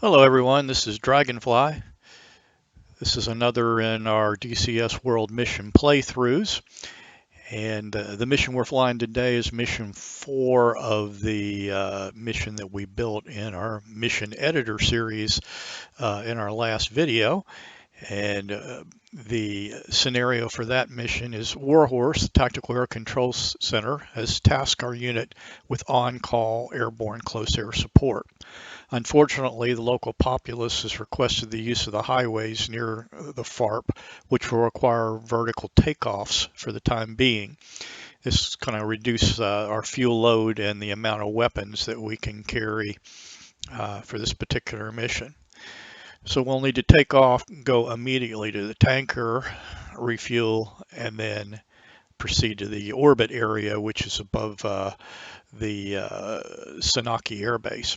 Hello everyone, this is Dragonfly. This is another in our DCS World mission playthroughs, and the mission we're flying today is mission 4 of the mission that we built in our mission editor series in our last video. And the scenario for that mission is Warhorse, Tactical Air Control Center, has tasked our unit with on-call airborne close air support. Unfortunately, the local populace has requested the use of the highways near the FARP, which will require vertical takeoffs for the time being. This is going to reduce our fuel load and the amount of weapons that we can carry for this particular mission. So we'll need to take off, go immediately to the tanker, refuel, and then proceed to the orbit area, which is above the Senaki Air Base.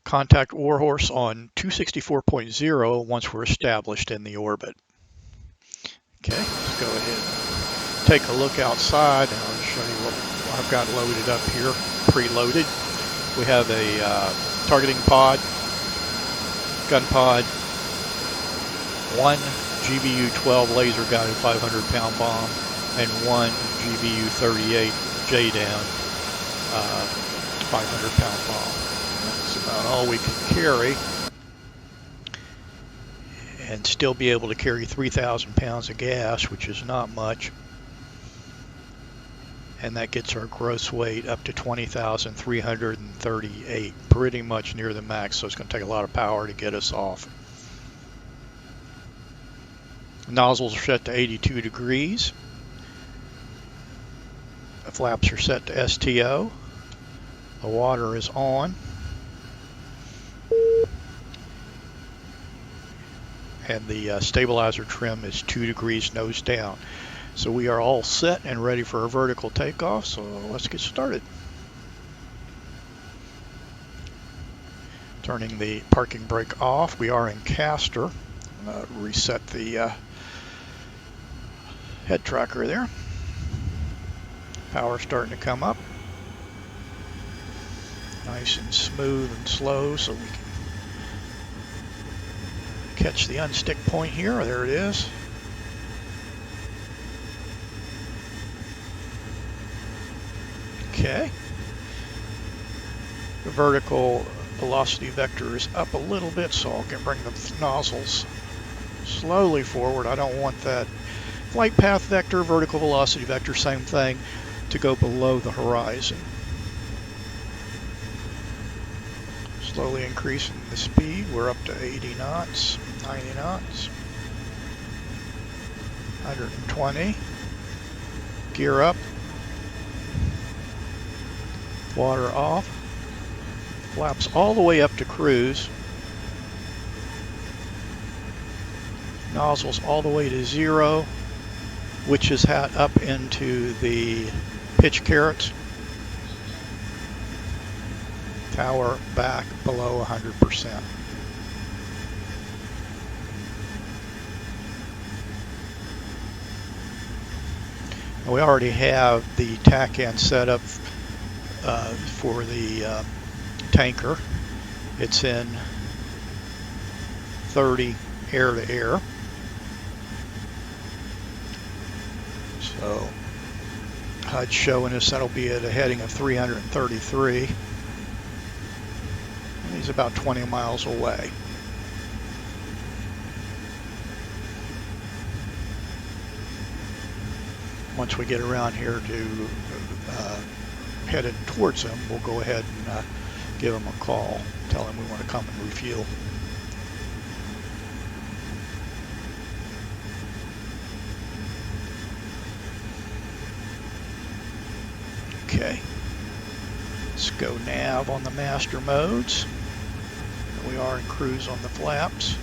Contact Warhorse on 264.0 once we're established in the orbit. Okay, let's go ahead and take a look outside, and I'll show you what I've got loaded up here, preloaded. We have a targeting pod, gun pod, one GBU-12 laser guided 500-pound bomb, and one GBU-38 JDAM 500-pound bomb. That's about all we can carry, and still be able to carry 3,000 pounds of gas, which is not much. And that gets our gross weight up to 20,338, pretty much near the max, so it's going to take a lot of power to get us off. Nozzles are set to 82 degrees. The flaps are set to STO. The water is on. And the stabilizer trim is 2 degrees nose down. So we are all set and ready for a vertical takeoff, so let's get started. Turning the parking brake off. We are in caster. Reset the head tracker there. Power starting to come up. Nice and smooth and slow, so we can catch the unstick point here. There it is. Okay. The vertical velocity vector is up a little bit, so I can bring the nozzles slowly forward. I don't want that flight path vector, vertical velocity vector, same thing, to go below the horizon. Slowly increasing the speed. We're up to 80 knots, 90 knots, 120. Gear up. Water off. Flaps all the way up to cruise. Nozzles all the way to 0, which is up into the pitch carrots. Tower back below 100%. We already have the TACC set up for the tanker. It's in 30 air to air. So HUD's showing us that'll be at a heading of 333. He's about 20 miles away. Once we get around here to headed towards him, we'll go ahead and give him a call, tell him we want to come and refuel. Okay. Let's go nav on the master modes. We are in cruise on the flaps.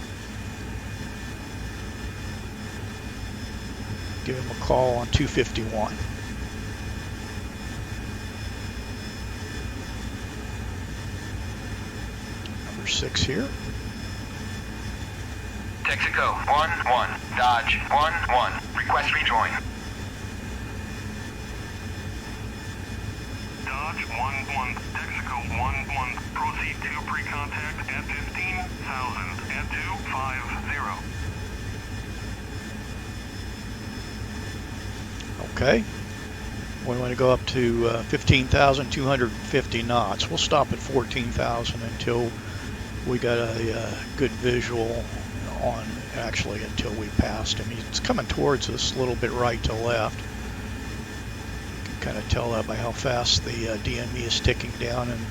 Give him a call on 251. Number 6 here. Texaco 1-1, Dodge 1-1, request rejoin. Dodge 1-1, Texaco 1-1, proceed to pre-contact at 15,000 at 250. Okay. We want to go up to 15,250 knots. We'll stop at 14,000 until we got a good visual on, actually until we passed him. He's coming towards us a little bit right to left. You can kind of tell that by how fast the DME is ticking down and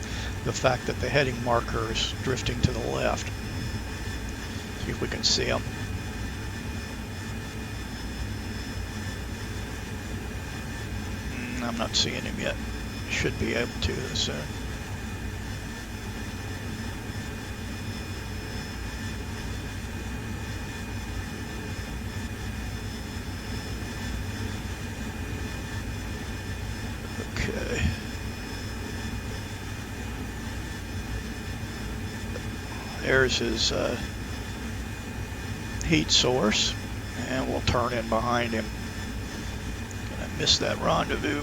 the fact that the heading marker is drifting to the left. See if we can see him. I'm not seeing him yet. Should be able to soon. Okay. There's his heat source, and we'll turn in behind him. Gonna miss that rendezvous.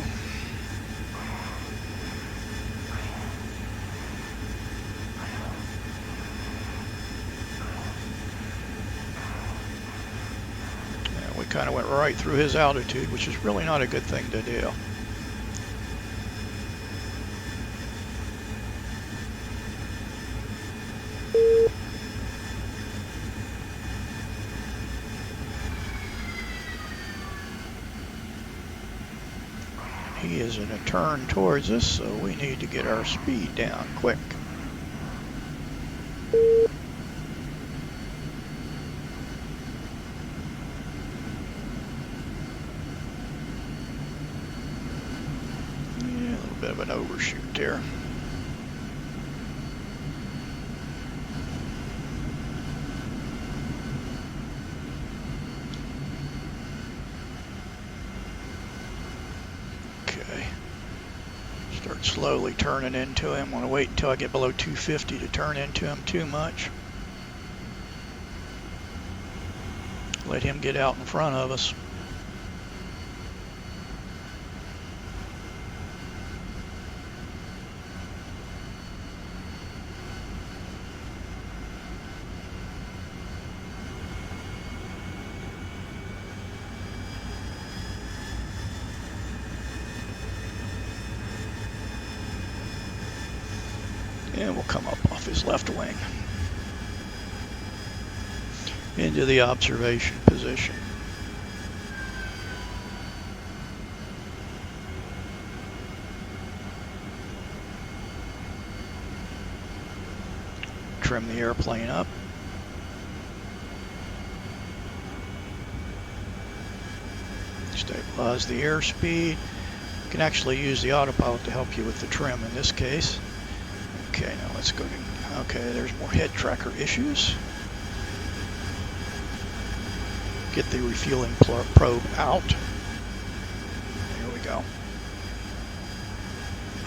And we kind of went right through his altitude, which is really not a good thing to do. He is in a turn towards us, so we need to get our speed down quick. Yeah, a little bit of an overshoot there. Start slowly turning into him. Want to wait until I get below 250 to turn into him too much. Let him get out in front of us. And we'll come up off his left wing into the observation position. Trim the airplane up. Stabilize the airspeed. You can actually use the autopilot to help you with the trim in this case. Okay, now let's go to, okay, there's more head tracker issues. Get the refueling probe out. There we go.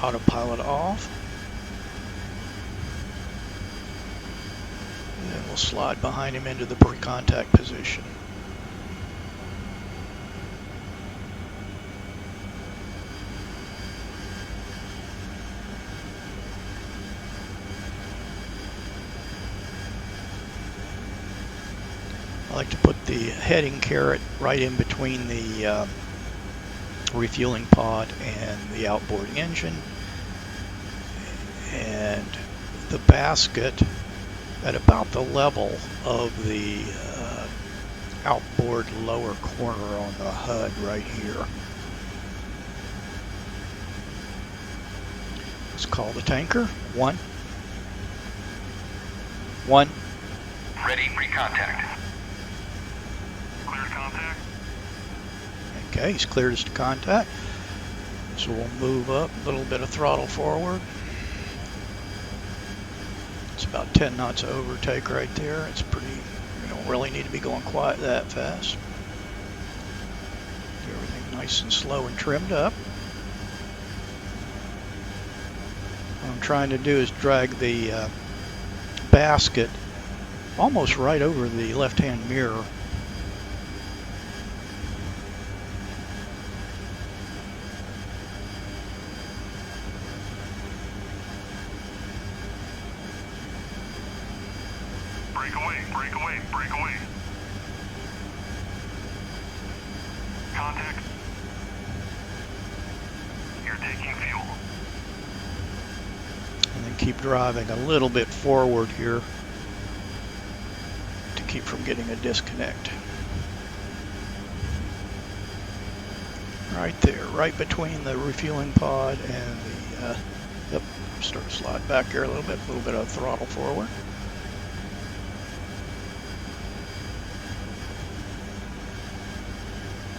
Autopilot off. And then we'll slide behind him into the pre-contact position. I like to put the heading carrot right in between the refueling pod and the outboard engine, and the basket at about the level of the outboard lower corner on the HUD right here. Let's call the tanker. One. Ready, pre-contact. Contact. Okay, he's cleared us to contact. So we'll move up, a little bit of throttle forward. It's about 10 knots of overtake right there. It's pretty, you don't really need to be going quite that fast. Get everything nice and slow and trimmed up. What I'm trying to do is drag the basket almost right over the left-hand mirror. Break away, break away, break away. Contact. You're taking fuel. And then keep driving a little bit forward here to keep from getting a disconnect. Right there, right between the refueling pod and the, yep, start to slide back here a little bit of throttle forward.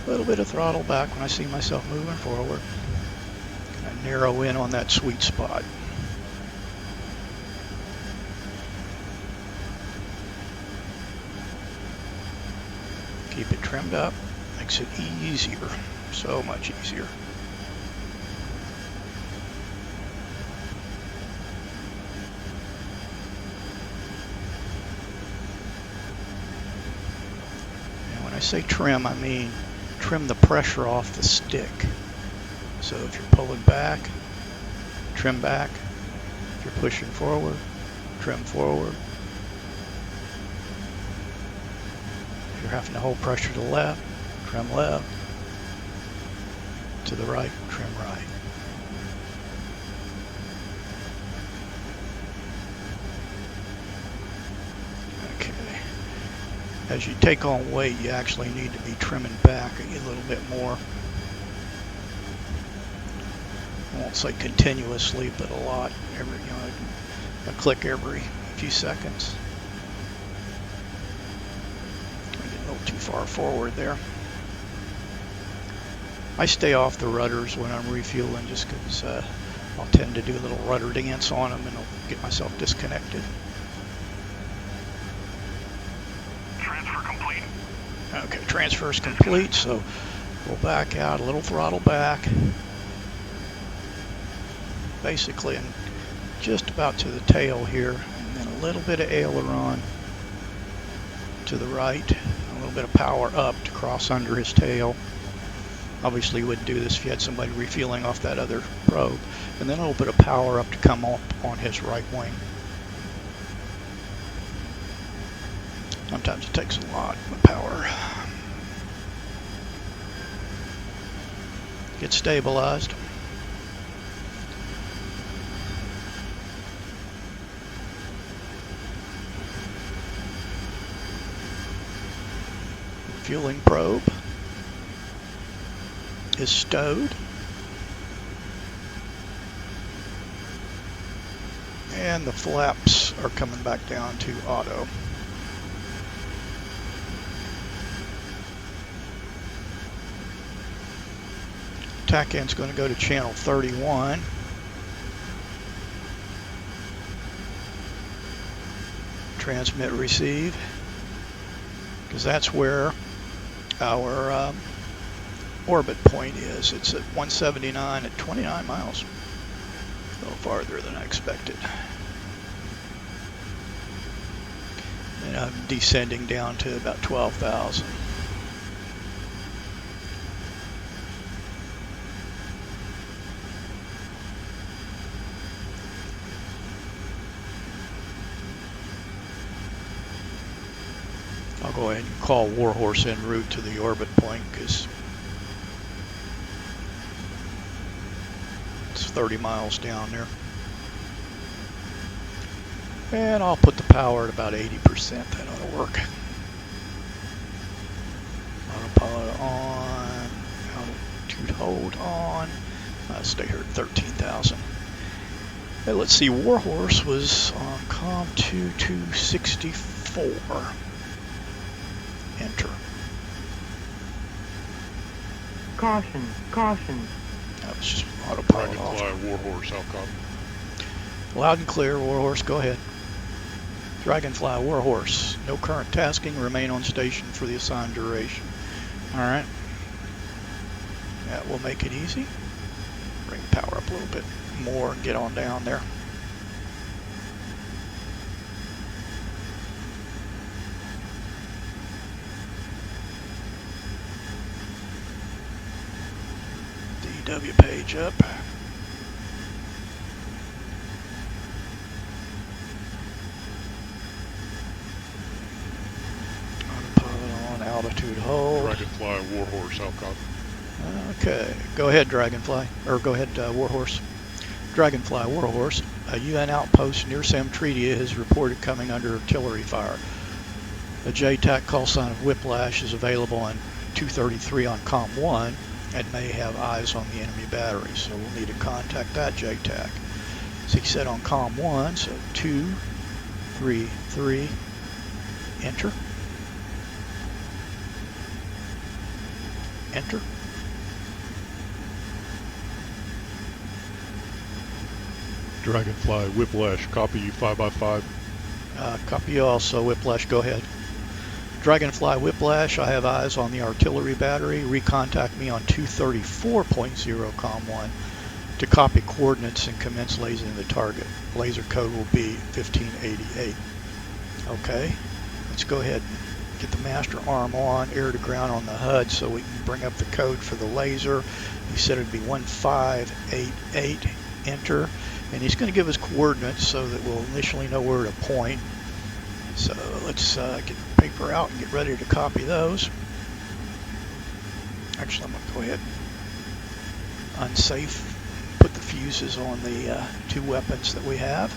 A little bit of throttle back when I see myself moving forward. Kind of narrow in on that sweet spot. Keep it trimmed up, makes it easier, so much easier. And when I say trim, I mean trim the pressure off the stick. So if you're pulling back, trim back. If you're pushing forward, trim forward. If you're having to hold pressure to the left, trim left. To the right, trim right. Okay. As you take on weight, you actually need to be trimming back a little bit more. I won't say continuously, but a lot. A click every few seconds. I get a little too far forward there. I stay off the rudders when I'm refueling just because I'll tend to do a little rudder dance on them and I'll get myself disconnected. Transfer complete. Okay, transfer is complete, so we'll back out, a little throttle back. Basically, and just about to the tail here, and then a little bit of aileron to the right, a little bit of power up to cross under his tail. Obviously you wouldn't do this if you had somebody refueling off that other probe. And then a little bit of power up to come up on his right wing. Sometimes it takes a lot of power. Get stabilized. Fueling probe is stowed. And the flaps are coming back down to auto. TACC end's going to go to channel 31. Transmit receive, because that's where our orbit point is. It's at 179 at 29 miles. A little farther than I expected. And I'm descending down to about 12,000. I'll go ahead and call Warhorse en route to the orbit point because it's 30 miles down there. And I'll put the power at about 80%. That ought to work. Autopilot on. Altitude hold on. Stay here at 13,000. Hey, let's see. Warhorse was on COM 2264. Enter. Caution, caution. That was just autopilot off. Dragonfly, Warhorse, how copy? Loud and clear, Warhorse, go ahead. Dragonfly, Warhorse, no current tasking, remain on station for the assigned duration. Alright. That will make it easy. Bring power up a little bit more and get on down there. DW page up. altitude hold. Dragonfly, Warhorse, out copy. Okay, go ahead Dragonfly, or go ahead Warhorse. Dragonfly, Warhorse, a UN outpost near Samtredia is reported coming under artillery fire. A JTACC call sign of Whiplash is available on 233 on COM 1 and may have eyes on the enemy batteries, so we'll need to contact that JTACC. So he said on COM 1, so 233, enter. Enter. Dragonfly, Whiplash, copy you 5x5. Copy you also, Whiplash, go ahead. Dragonfly, Whiplash, I have eyes on the artillery battery. Recontact me on 234.0 COM 1 to copy coordinates and commence lasering the target. Laser code will be 1588. Okay, let's go ahead and get the master arm on, air to ground on the HUD so we can bring up the code for the laser. He said it'd be 1588, enter. And he's going to give us coordinates so that we'll initially know where to point. So let's get the paper out and get ready to copy those. Actually, I'm going to go ahead and unsafe, put the fuses on the two weapons that we have.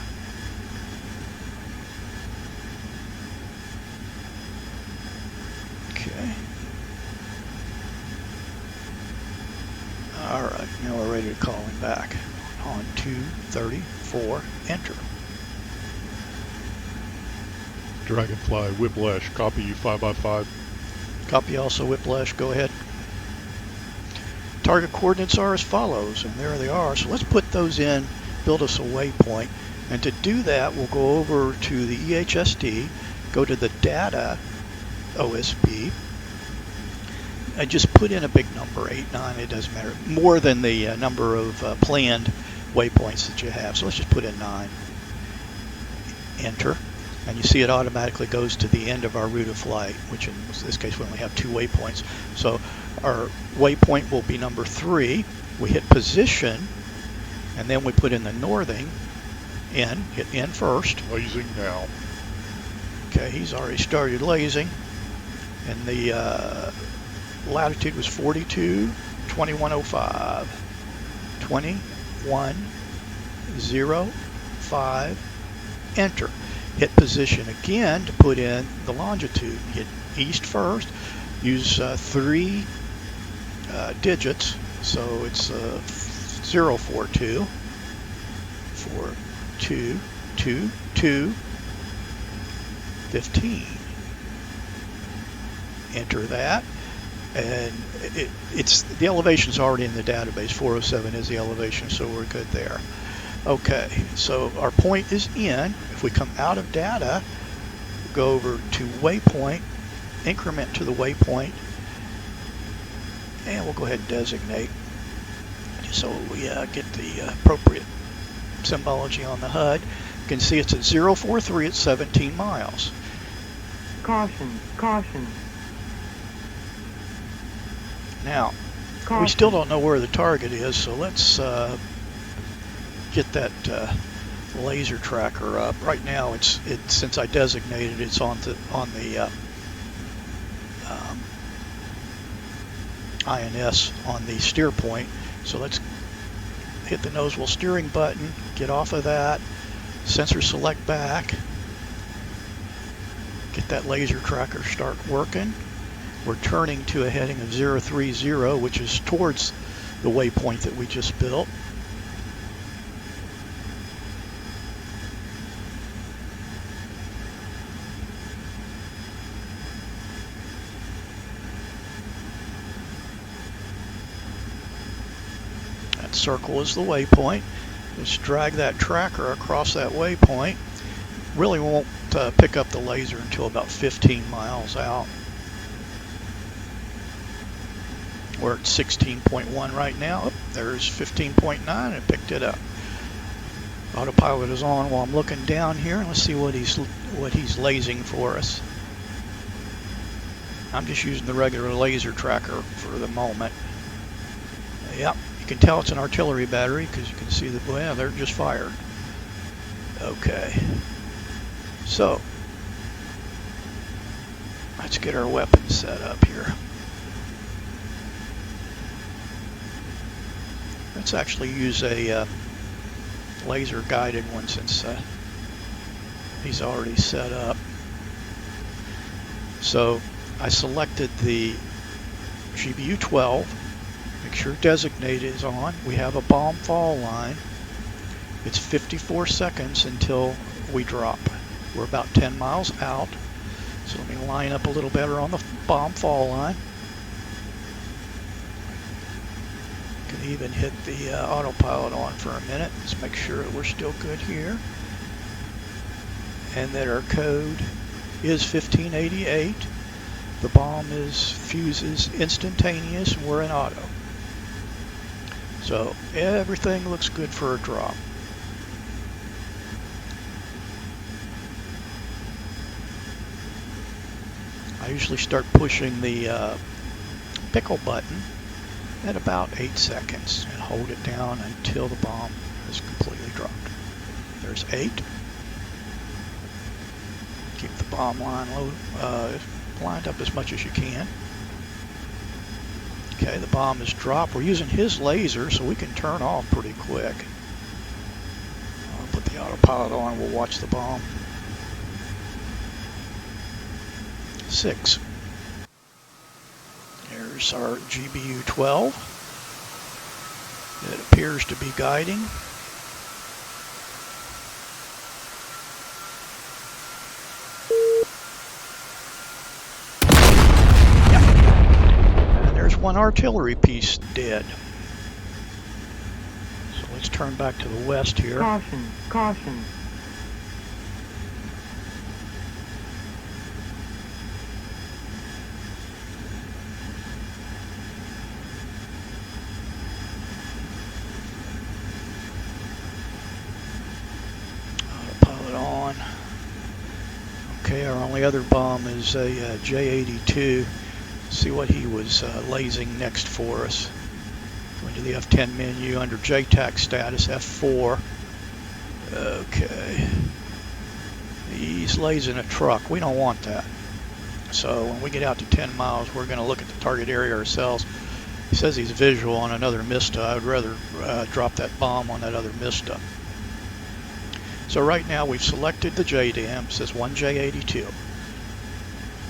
Okay. All right, now we're ready to call him back. On 234, enter. Dragonfly, Whiplash, copy you 5x5. Copy also, Whiplash, go ahead. Target coordinates are as follows, and there they are. So let's put those in, build us a waypoint. And to do that, we'll go over to the EHSD, go to the data OSB, and just put in a big number, 8, 9, it doesn't matter, more than the number of planned waypoints that you have. So let's just put in 9. Enter. And you see it automatically goes to the end of our route of flight, which in this case we only have 2 waypoints. So our waypoint will be number 3. We hit position, and then we put in the northing, in, hit in first. Lasing now. Okay, he's already started lasing. And the latitude was 42, 2105. 2105, enter. Hit position again to put in the longitude. Hit east first, use 3 digits, so it's 042, 4222, 15. Enter that. And it's the elevation's already in the database. 407 is the elevation, so we're good there. Okay, so our point is in. If we come out of data, go over to waypoint, increment to the waypoint, and we'll go ahead and designate so we get the appropriate symbology on the HUD. You can see it's at 043 at 17 miles. Caution, caution. Now, Caution. we still don't know where the target is, so let's get that laser tracker up. Right now, it's since I designated, it's on the INS on the steer point. So let's hit the nose wheel steering button, get off of that, sensor select back, get that laser tracker start working. We're turning to a heading of 030, which is towards the waypoint that we just built. That circle is the waypoint. Just drag that tracker across that waypoint. Really won't pick up the laser until about 15 miles out. We're at 16.1 right now. Oh, there's 15.9 and it picked it up. Autopilot is on while I'm looking down here. Let's see what he's lasing for us. I'm just using the regular laser tracker for the moment. Yep, you can tell it's an artillery battery because you can see that, well, they're just fired. Okay. So, Let's get our weapons set up here. Let's actually use a laser guided one since he's already set up. So I selected the GBU 12. Make sure designate is on. We have a bomb fall line. It's 54 seconds until we drop. We're about 10 miles out. So let me line up a little better on the bomb fall line. Can even hit the autopilot on for a minute. Let's make sure that we're still good here. And that our code is 1588. The bomb fuses instantaneous and we're in auto. So everything looks good for a drop. I usually start pushing the pickle button at about 8 seconds and hold it down until the bomb is completely dropped. There's 8. Keep the bomb line lined up as much as you can. Okay, the bomb is dropped. We're using his laser, so we can turn off pretty quick. I'll put the autopilot on. We'll watch the bomb. 6. There's our GBU 12. It appears to be guiding. One artillery piece dead. So let's turn back to the west here. Caution, caution. Autopilot on. Okay, our only other bomb is a J-82. See what he was lasing next for us. Going to the F10 menu under JTACC status, F4. Okay. He's lasing a truck. We don't want that. So when we get out to 10 miles, we're going to look at the target area ourselves. He says he's visual on another Mista. I would rather drop that bomb on that other Mista. So right now we've selected the JDAM. It says 1J82.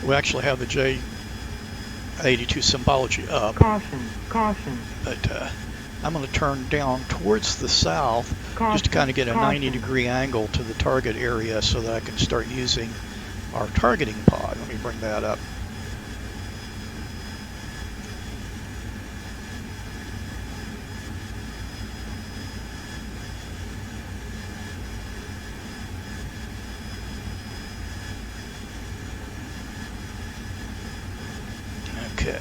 We actually have the J82 symbology up. Caution, caution. But I'm going to turn down towards the south Caution, just to kind of get a caution. 90-degree angle to the target area so that I can start using our targeting pod. Let me bring that up. Okay.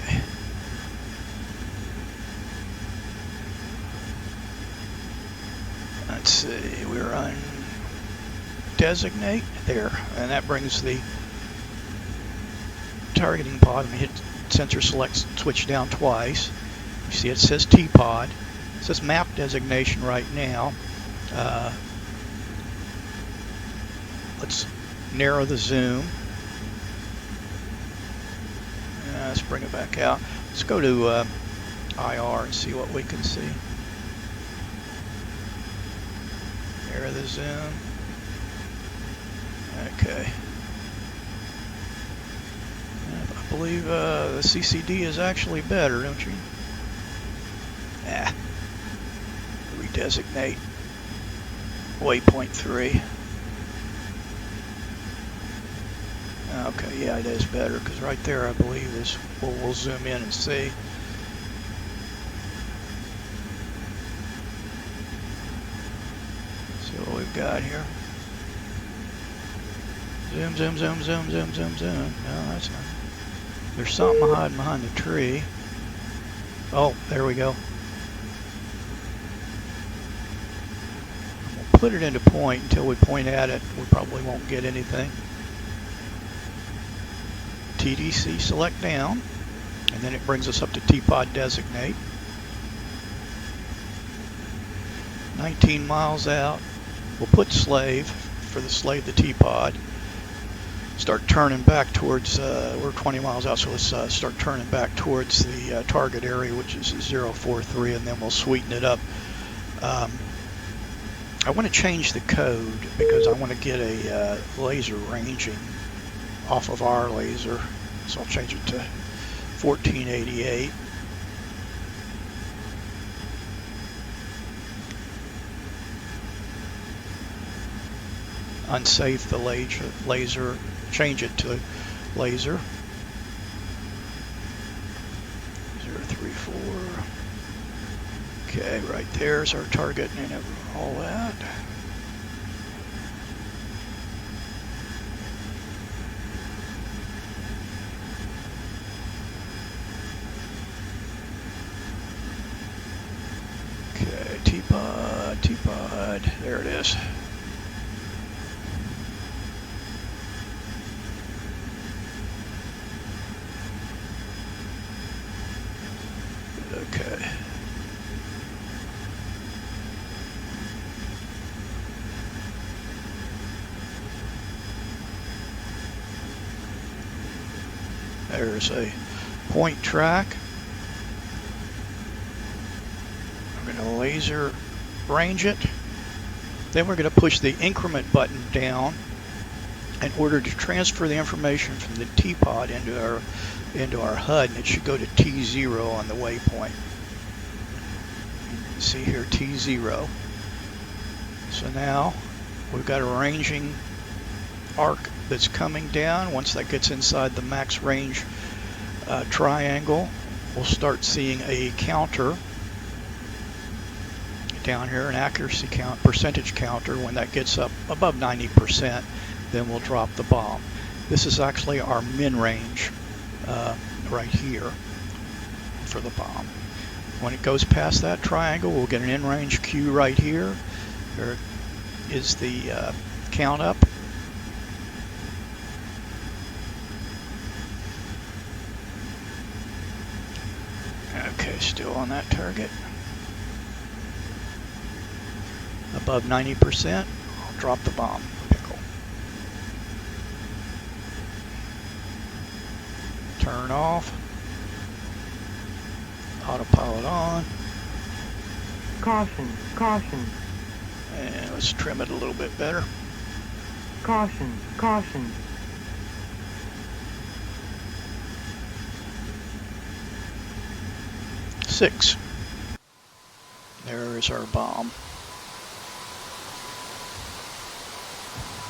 Let's see, we're on designate there, and that brings the targeting pod. We hit sensor select switch down twice. You see it says T-pod. It says map designation right now. Let's narrow the zoom. Let's bring it back out. Let's go to IR and see what we can see. Narrow the zoom. Okay. I believe the CCD is actually better, don't you? Redesignate. Waypoint 3. Okay, yeah, it is better because right there, I believe is we'll zoom in and see. See what we've got here. Zoom, zoom, zoom, zoom, zoom, zoom, zoom. No, that's not. There's something hiding behind the tree. Oh, there we go. We'll put it into point until we point at it. We probably won't get anything. TDC select down, and then it brings us up to T-pod designate. 19 miles out. We'll put slave for the slave the T-pod. start turning back towards, we're 20 miles out, so let's start turning back towards the target area, which is 043, and then we'll sweeten it up. I want to change the code because I want to get a laser ranging off of our laser, so I'll change it to 1488. Unsafe the laser, change it to laser. 034. Okay, right there's our target and all that. Okay, T-pod, there it is. Okay. There's a point track. I'm going to laser range it. Then we're going to push the increment button down in order to transfer the information from the T-pod into our HUD, and it should go to T0 on the waypoint. See here, T0. So now we've got a ranging arc that's coming down. Once that gets inside the max range triangle, we'll start seeing a counter down here, an accuracy count, percentage counter. When that gets up above 90%, then we'll drop the bomb. This is actually our min range right here for the bomb. When it goes past that triangle, we'll get an in-range cue right here. There is the count up. Okay, still on that target. Above 90%, I'll drop the bomb. Pickle. Turn off. Autopilot on. Caution, caution, And let's trim it a little bit better. caution, caution. Six. There is our bomb.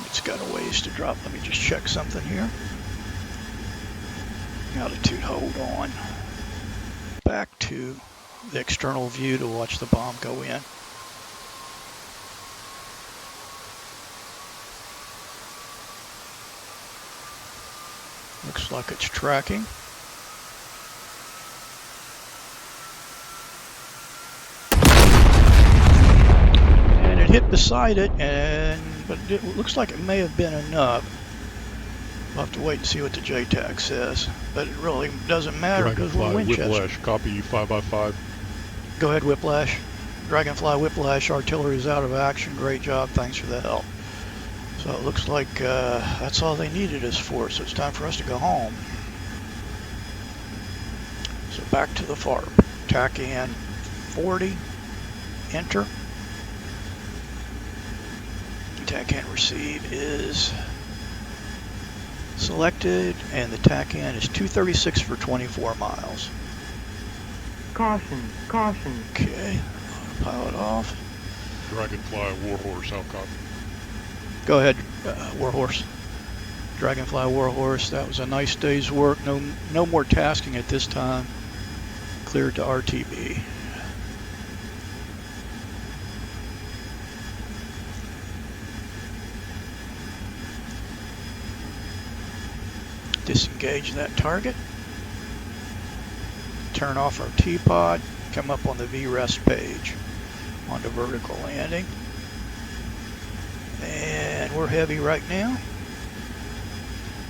It's got a ways to drop. Let me just check something here. Altitude hold on. Back to the external view to watch the bomb go in. Looks like it's tracking. And it hit beside it, but it looks like it may have been enough. We'll have to wait and see what the JTACC says, but it really doesn't matter because we're Dragonfly, Winchester. Whiplash, copy 5x5. Go ahead, Whiplash. Dragonfly, Whiplash, artillery is out of action. Great job, thanks for the help. So it looks like that's all they needed us for, so it's time for us to go home. So back to the FARP. TACC 40, enter. TACC receive is selected, and the TACC is 236 for 24 miles. Caution, caution. Okay, autopilot off. Dragonfly, Warhorse, how copy? Go ahead, Warhorse. Dragonfly, Warhorse. That was a nice day's work. No more tasking at this time. Cleared to RTB. Disengage that target. Turn off our T-pod. Come up on the VREST page. Onto vertical landing. And we're heavy right now.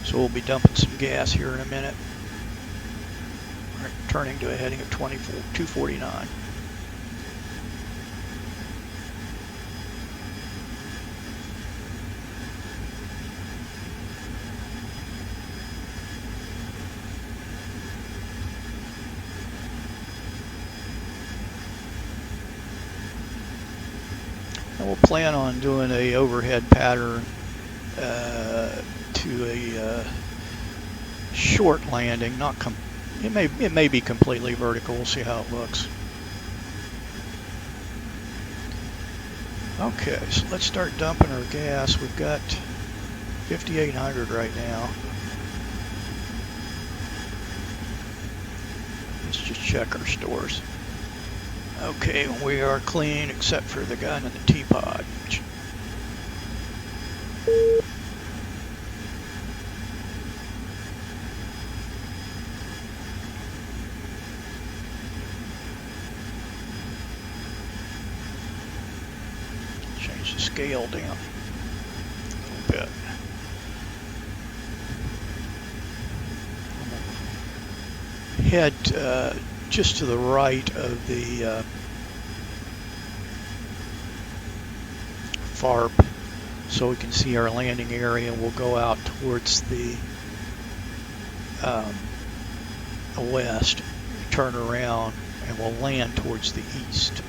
So we'll be dumping some gas here in a minute. We're turning to a heading of 249. And we'll plan on doing a overhead pattern to a short landing. It may be completely vertical. We'll see how it looks. Okay, so let's start dumping our gas. We've got 5,800 right now. Let's just check our stores. Okay, we are clean except for the gun and the teapot. Change the scale down a little bit. Head just to the right of the FARP so we can see our landing area. We'll go out towards the west, turn around, and we'll land towards the east.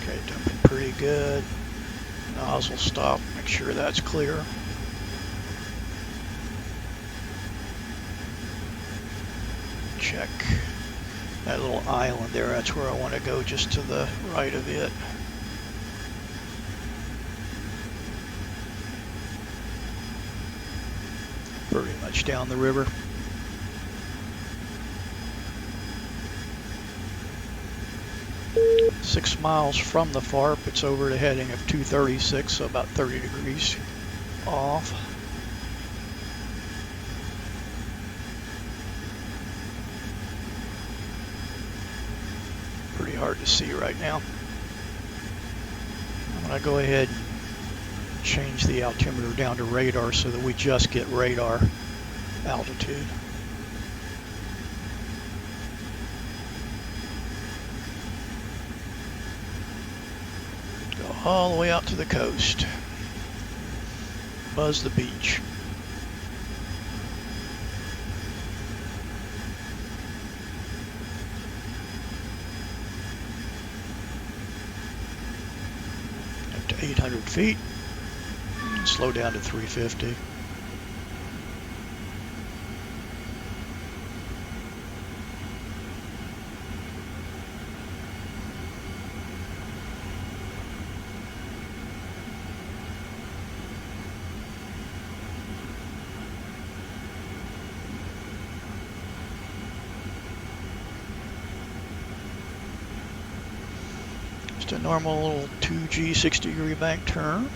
Okay, dumping pretty good. Nozzle stop, make sure that's clear. Check that little island there, that's where I want to go, just to the right of it. Pretty much down the river. Six miles from the FARP, it's over the heading of 236, so about 30 degrees off. Pretty hard to see right now. I'm going to go ahead and change the altimeter down to radar so that we just get radar altitude. Go all the way out to the coast. Buzz the beach. Up to 800 feet. And slow down to 350. A normal little 2G 60-degree bank turn.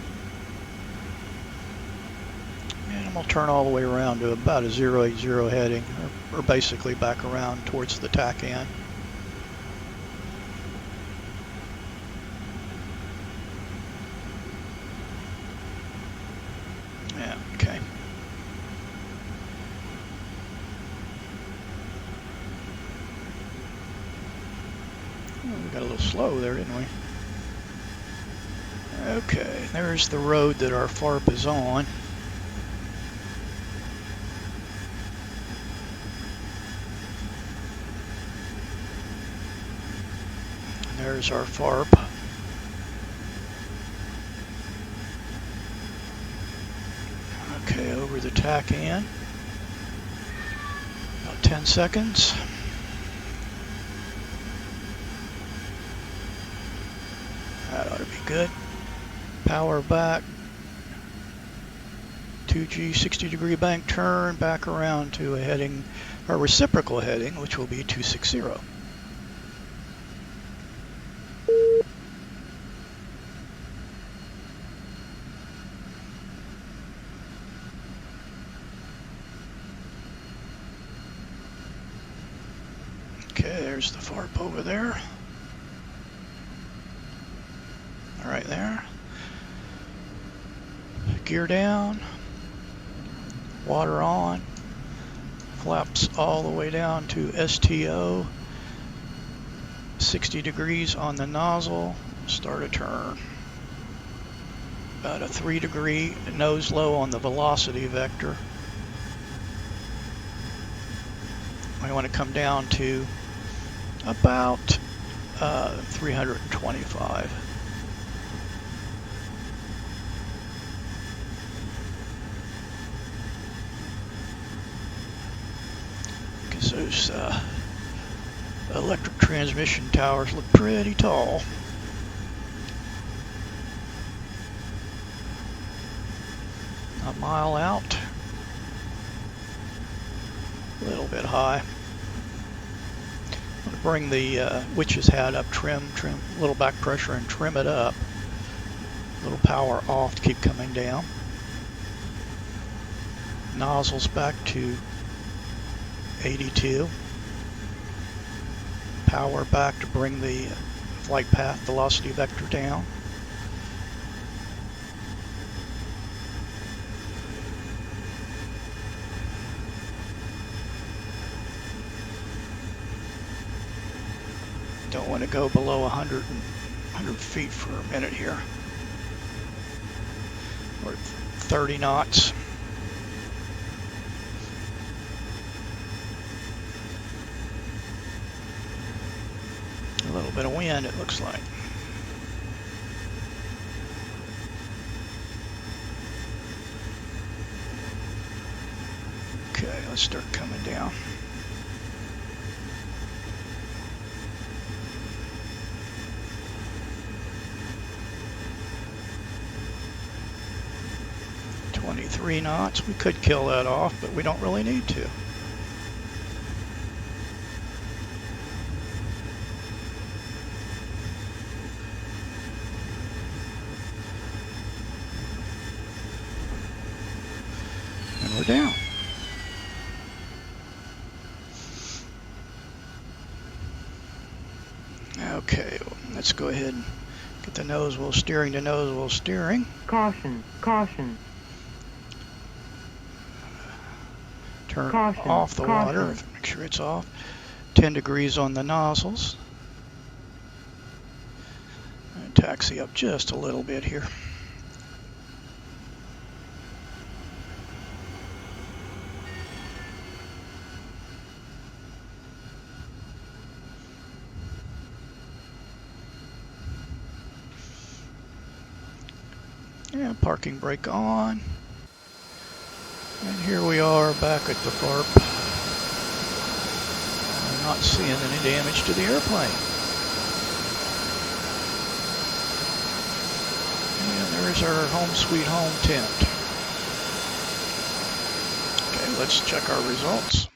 And I'm going to turn all the way around to about a 080 heading, or basically back around towards the TACC. Yeah, okay. Oh, we got a little slow there, didn't we? Okay, there's the road that our FARP is on. There's our FARP. Okay, over the TACC. About 10 seconds. That ought to be good. Power back, 2G 60-degree bank turn, back around to a heading, our reciprocal heading, which will be 260. Okay, there's the FARP over there. Right there. Gear down, water on, flaps all the way down to STO, 60 degrees on the nozzle, start a turn. about a 3-degree nose low on the velocity vector. We want to come down to about 325. Because those electric transmission towers look pretty tall. A mile out, a little bit high. I'm going to bring the witch's hat up, trim a little back pressure and trim it up. A little power off to keep coming down. Nozzles back to 82. Power back to bring the flight path velocity vector down. Don't want to go below 100 feet for a minute here. We're at 30 knots. A little bit of wind, it looks like. Okay, let's start coming down. .3 knots. We could kill that off, but we don't really need to. And we're down. Okay, let's go ahead and get the nose wheel steering to nose wheel steering. Caution, caution. Turn Caution, off the water, caution. make sure it's off. 10 degrees on the nozzles. And taxi up just a little bit here. And parking brake on. And here we are back at the FARP. I'm not seeing any damage to the airplane. And there's our home sweet home tent. Okay, let's check our results.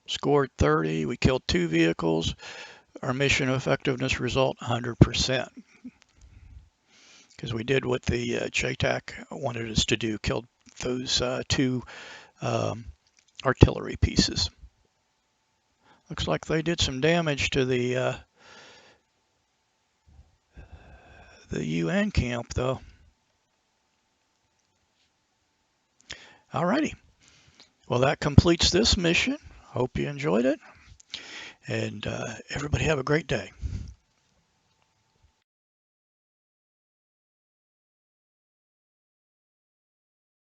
Scored 30, we killed 2 vehicles. Our mission effectiveness result 100%. Because we did what the JTACC wanted us to do, killed those 2 artillery pieces. Looks like they did some damage to the UN camp though. Alrighty, well that completes this mission. Hope you enjoyed it, and everybody have a great day.